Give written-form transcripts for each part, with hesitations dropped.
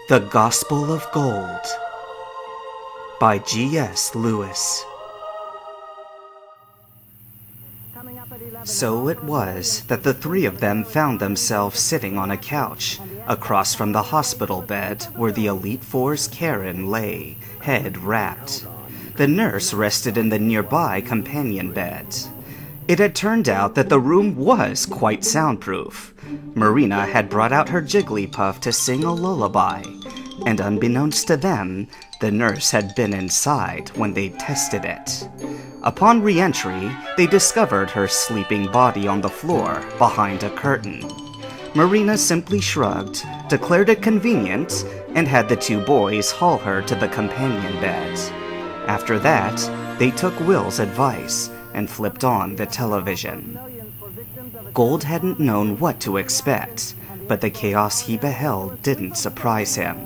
The Gospel of Gold by G.S. Lewis. So it was that the three of them found themselves sitting on a couch across from the hospital bed where the Elite Four's Karen lay, head wrapped. The nurse rested in the nearby companion bed. It had turned out that the room was quite soundproof. Marina had brought out her Jigglypuff to sing a lullaby, and unbeknownst to them, the nurse had been inside when they tested it. Upon re-entry, they discovered her sleeping body on the floor behind a curtain. Marina simply shrugged, declared it convenient, and had the two boys haul her to the companion bed. After that, they took Will's advice and flipped on the television. Gold hadn't known what to expect, but the chaos he beheld didn't surprise him.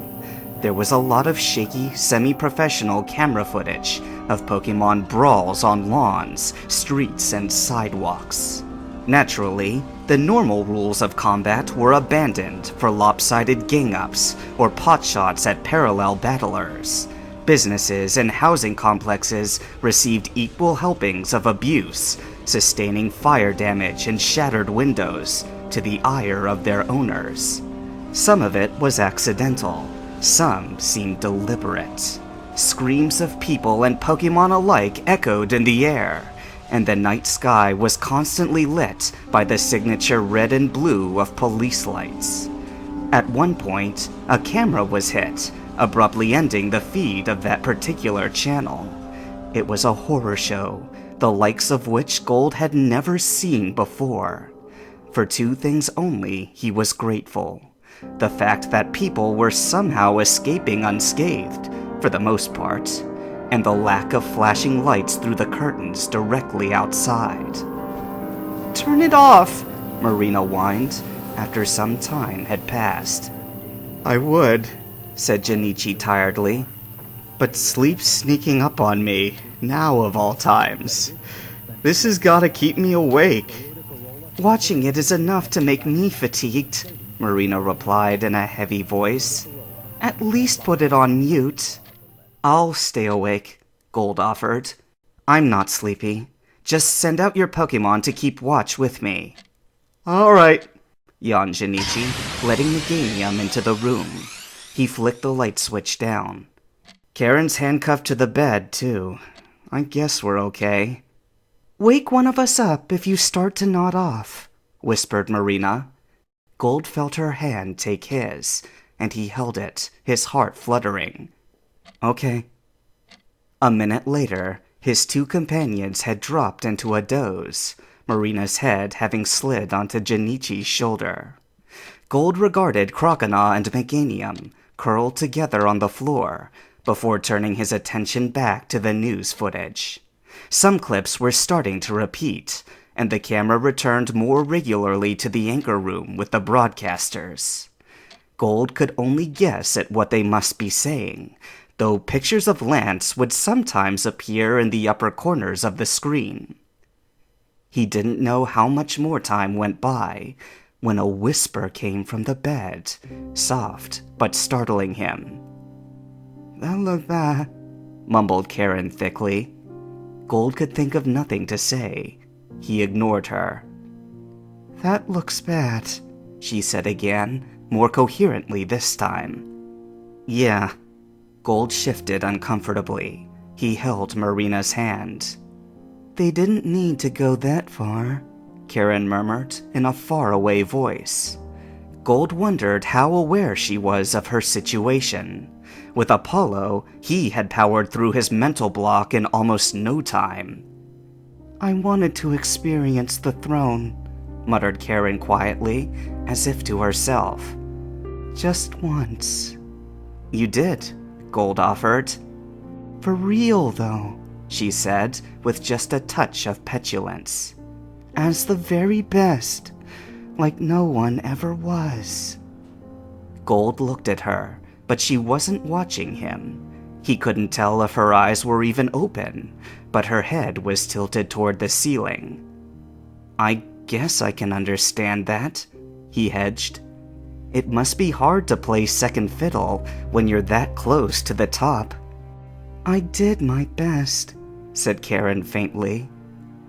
There was a lot of shaky, semi-professional camera footage of Pokemon brawls on lawns, streets, and sidewalks. Naturally, the normal rules of combat were abandoned for lopsided gang-ups or potshots at parallel battlers. Businesses and housing complexes received equal helpings of abuse, sustaining fire damage and shattered windows to the ire of their owners. Some of it was accidental, some seemed deliberate. Screams of people and Pokemon alike echoed in the air, and the night sky was constantly lit by the signature red and blue of police lights. At one point, a camera was hit, abruptly ending the feed of that particular channel. It was a horror show, the likes of which Gold had never seen before. For two things only he was grateful: the fact that people were somehow escaping unscathed, for the most part, and the lack of flashing lights through the curtains directly outside. "Turn it off," Marina whined, after some time had passed. "I would," said Junichi tiredly, "but sleep's sneaking up on me, now of all times. This has gotta keep me awake." "Watching it is enough to make me fatigued," Marina replied in a heavy voice. "At least put it on mute." "I'll stay awake," Gold offered. "I'm not sleepy. Just send out your Pokemon to keep watch with me." "All right," yawned Junichi, letting Meganium into the room. He flicked the light switch down. "Karen's handcuffed to the bed, too. I guess we're okay." "Wake one of us up if you start to nod off," whispered Marina. Gold felt her hand take his, and he held it, his heart fluttering. "Okay." A minute later, his two companions had dropped into a doze, Marina's head having slid onto Junichi's shoulder. Gold regarded Croconaw and Meganium, curled together on the floor, before turning his attention back to the news footage. Some clips were starting to repeat, and the camera returned more regularly to the anchor room with the broadcasters. Gold could only guess at what they must be saying, though pictures of Lance would sometimes appear in the upper corners of the screen. He didn't know how much more time went by when a whisper came from the bed, soft but startling him. "Lullaby," mumbled Karen thickly. Gold could think of nothing to say. He ignored her. "That looks bad," she said again, more coherently this time. "Yeah." Gold shifted uncomfortably. He held Marina's hand. "They didn't need to go that far," Karen murmured in a faraway voice. Gold wondered how aware she was of her situation. With Apollo, he had powered through his mental block in almost no time. "I wanted to experience the throne," muttered Karen quietly, as if to herself. "Just once." "You did," Gold offered. "For real, though," she said, with just a touch of petulance. "As the very best, like no one ever was." Gold looked at her, but she wasn't watching him. He couldn't tell if her eyes were even open, but her head was tilted toward the ceiling. "I guess I can understand that," he hedged. It must be hard to play second fiddle when you're that close to the top." "I did my best," said Karen faintly.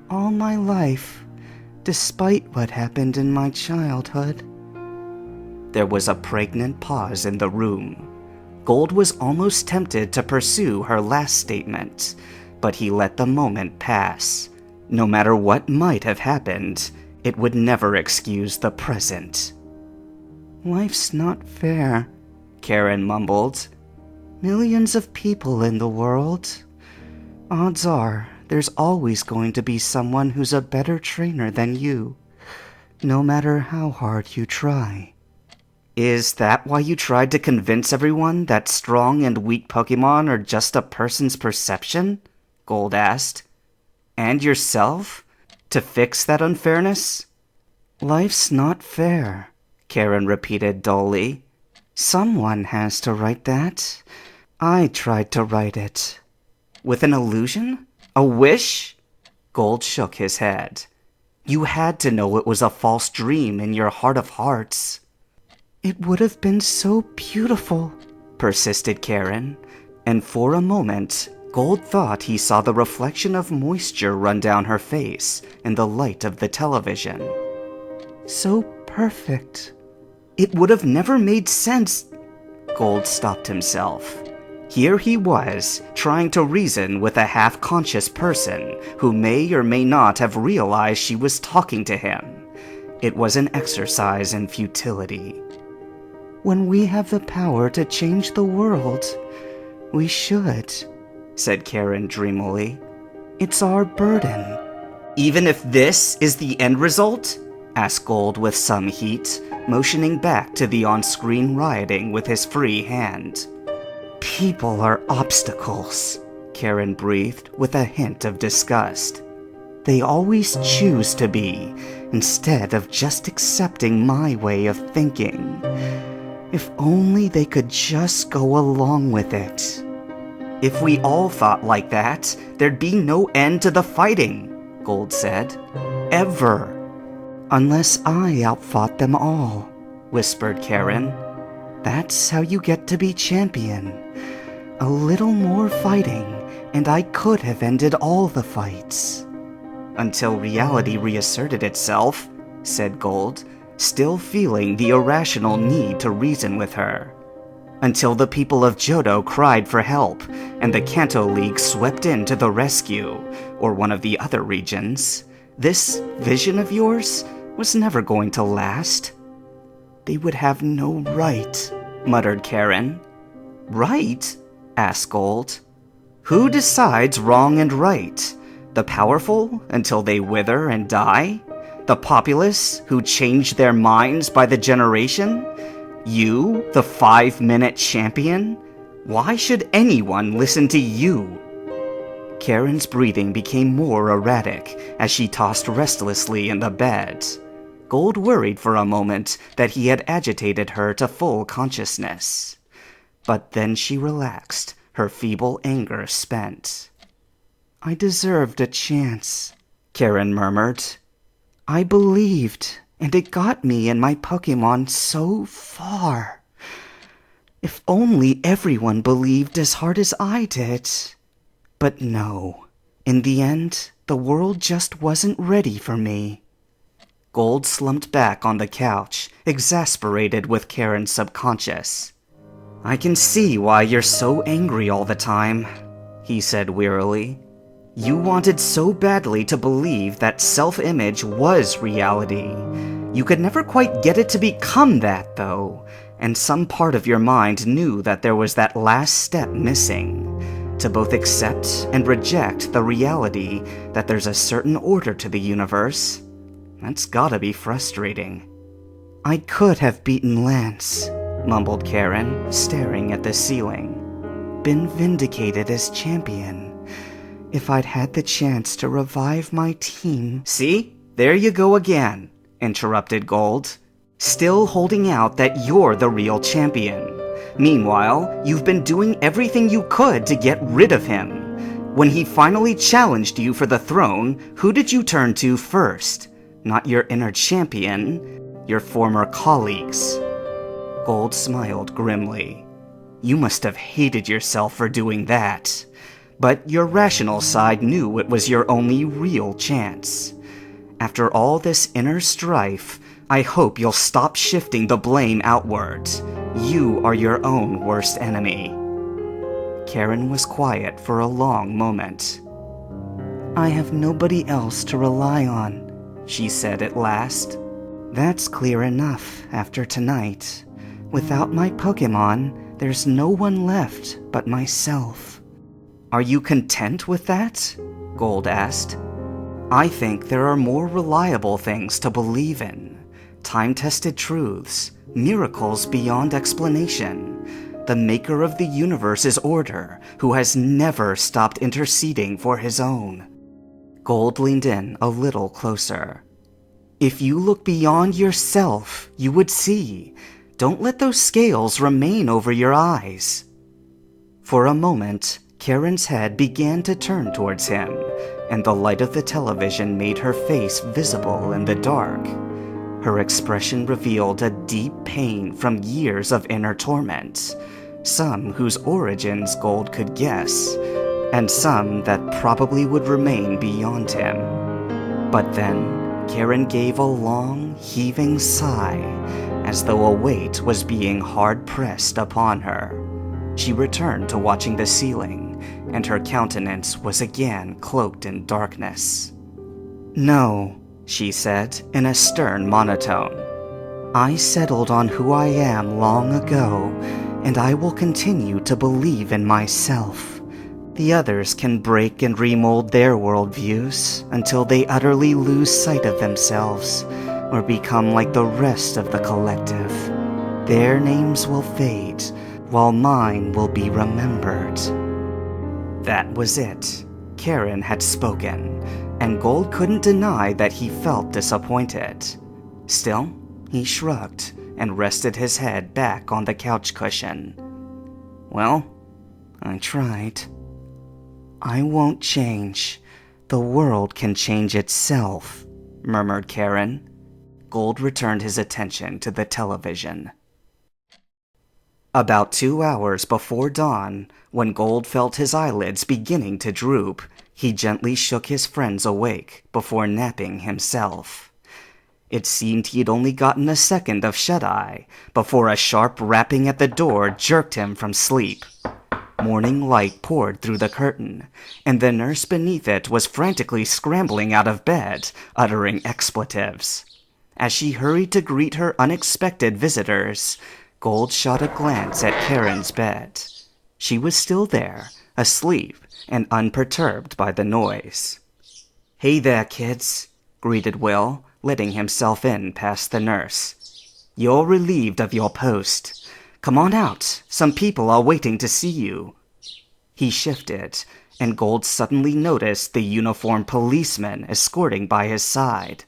"All my life, despite what happened in my childhood." There was a pregnant pause in the room. Gold was almost tempted to pursue her last statement, but he let the moment pass. No matter what might have happened, it would never excuse the present. "Life's not fair," Karen mumbled. "Millions of people in the world. Odds are, there's always going to be someone who's a better trainer than you, no matter how hard you try." "Is that why you tried to convince everyone that strong and weak Pokemon are just a person's perception?" Gold asked. "And yourself? To fix that unfairness?" "Life's not fair," Karen repeated dully. "Someone has to write that. I tried to write it." "With an illusion? A wish?" Gold shook his head. "You had to know it was a false dream in your heart of hearts." "It would have been so beautiful," persisted Karen, and for a moment, Gold thought he saw the reflection of moisture run down her face in the light of the television. "So perfect." "It would have never made sense." Gold stopped himself. Here he was, trying to reason with a half-conscious person who may or may not have realized she was talking to him. It was an exercise in futility. "When we have the power to change the world, we should," said Karen dreamily. "It's our burden." "Even if this is the end result?" asked Gold with some heat, motioning back to the on-screen rioting with his free hand. "People are obstacles," Karen breathed with a hint of disgust. "They always choose to be, instead of just accepting my way of thinking. If only they could just go along with it." "If we all thought like that, there'd be no end to the fighting," Gold said. "Ever." "Unless I outfought them all," whispered Karen. "That's how you get to be champion. A little more fighting, and I could have ended all the fights." "Until reality reasserted itself," said Gold, still feeling the irrational need to reason with her. "Until the people of Johto cried for help, and the Kanto League swept in to the rescue, or one of the other regions. This vision of yours was never going to last." "They would have no right," muttered Karen. "Right?" asked Gold. "Who decides wrong and right? The powerful until they wither and die? The populace who change their minds by the generation? You, the 5-minute champion? Why should anyone listen to you?" Karen's breathing became more erratic as she tossed restlessly in the bed. Gold worried for a moment that he had agitated her to full consciousness. But then she relaxed, her feeble anger spent. "I deserved a chance," Karen murmured. "I believed, and it got me and my Pokemon so far. If only everyone believed as hard as I did. But no, in the end, the world just wasn't ready for me." Gold slumped back on the couch, exasperated with Karen's subconscious. "I can see why you're so angry all the time," he said wearily. "You wanted so badly to believe that self-image was reality. You could never quite get it to become that, though, and some part of your mind knew that there was that last step missing, to both accept and reject the reality that there's a certain order to the universe. That's gotta be frustrating." "I could have beaten Lance," mumbled Karen, staring at the ceiling. "Been vindicated as champion. If I'd had the chance to revive my team..." "See? There you go again," interrupted Gold. "Still holding out that you're the real champion. Meanwhile, you've been doing everything you could to get rid of him. When he finally challenged you for the throne, who did you turn to first? Not your inner champion, your former colleagues." Gold smiled grimly. You must have hated yourself for doing that. But your rational side knew it was your only real chance. After all this inner strife, I hope you'll stop shifting the blame outwards. You are your own worst enemy. Karen was quiet for a long moment. I have nobody else to rely on, she said at last. That's clear enough after tonight. Without my Pokemon, there's no one left but myself. Are you content with that? Gold asked. I think there are more reliable things to believe in. Time-tested truths, miracles beyond explanation. The maker of the universe's order, who has never stopped interceding for his own. Gold leaned in a little closer. If you look beyond yourself, you would see. Don't let those scales remain over your eyes. For a moment, Karen's head began to turn towards him, and the light of the television made her face visible in the dark. Her expression revealed a deep pain from years of inner torment, some whose origins Gold could guess, and some that probably would remain beyond him. But then, Karen gave a long, heaving sigh, as though a weight was being hard-pressed upon her. She returned to watching the ceiling, and her countenance was again cloaked in darkness. No, she said in a stern monotone. I settled on who I am long ago, and I will continue to believe in myself. The others can break and remold their worldviews until they utterly lose sight of themselves, or become like the rest of the collective. Their names will fade, while mine will be remembered. That was it. Karen had spoken, and Gold couldn't deny that he felt disappointed. Still, he shrugged and rested his head back on the couch cushion. Well, I tried. I won't change. The world can change itself, murmured Karen. Gold returned his attention to the television. About 2 hours before dawn, when Gold felt his eyelids beginning to droop, he gently shook his friends awake before napping himself. It seemed he had only gotten a second of shut-eye before a sharp rapping at the door jerked him from sleep. Morning light poured through the curtain, and the nurse beneath it was frantically scrambling out of bed, uttering expletives. As she hurried to greet her unexpected visitors, Gold shot a glance at Karen's bed. She was still there, asleep and unperturbed by the noise. Hey there, kids, greeted Will, letting himself in past the nurse. You're relieved of your post. Come on out, some people are waiting to see you. He shifted, and Gold suddenly noticed the uniformed policeman escorting by his side.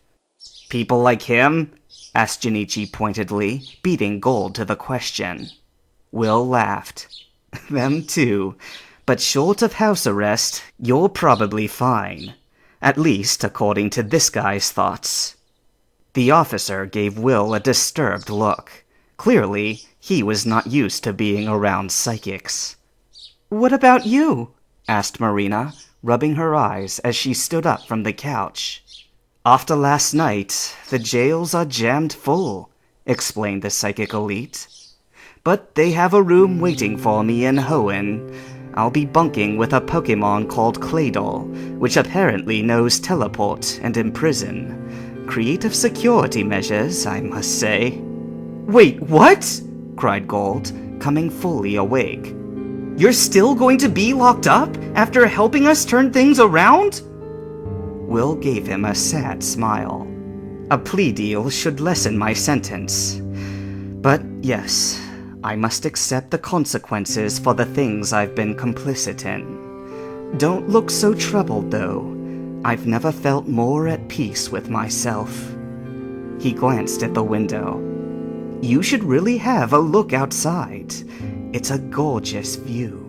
People like him? Asked Junichi pointedly, beating Gold to the question. Will laughed. Them too. But short of house arrest, you're probably fine. At least according to this guy's thoughts. The officer gave Will a disturbed look. Clearly, he was not used to being around psychics. What about you? Asked Marina, rubbing her eyes as she stood up from the couch. After last night, the jails are jammed full, explained the psychic elite. But they have a room waiting for me in Hoenn. I'll be bunking with a Pokemon called Claydol, which apparently knows teleport and imprison. Creative security measures, I must say. Wait, what? Cried Gold, coming fully awake. You're still going to be locked up after helping us turn things around? Will gave him a sad smile. A plea deal should lessen my sentence. But yes, I must accept the consequences for the things I've been complicit in. Don't look so troubled, though. I've never felt more at peace with myself. He glanced at the window. You should really have a look outside. It's a gorgeous view.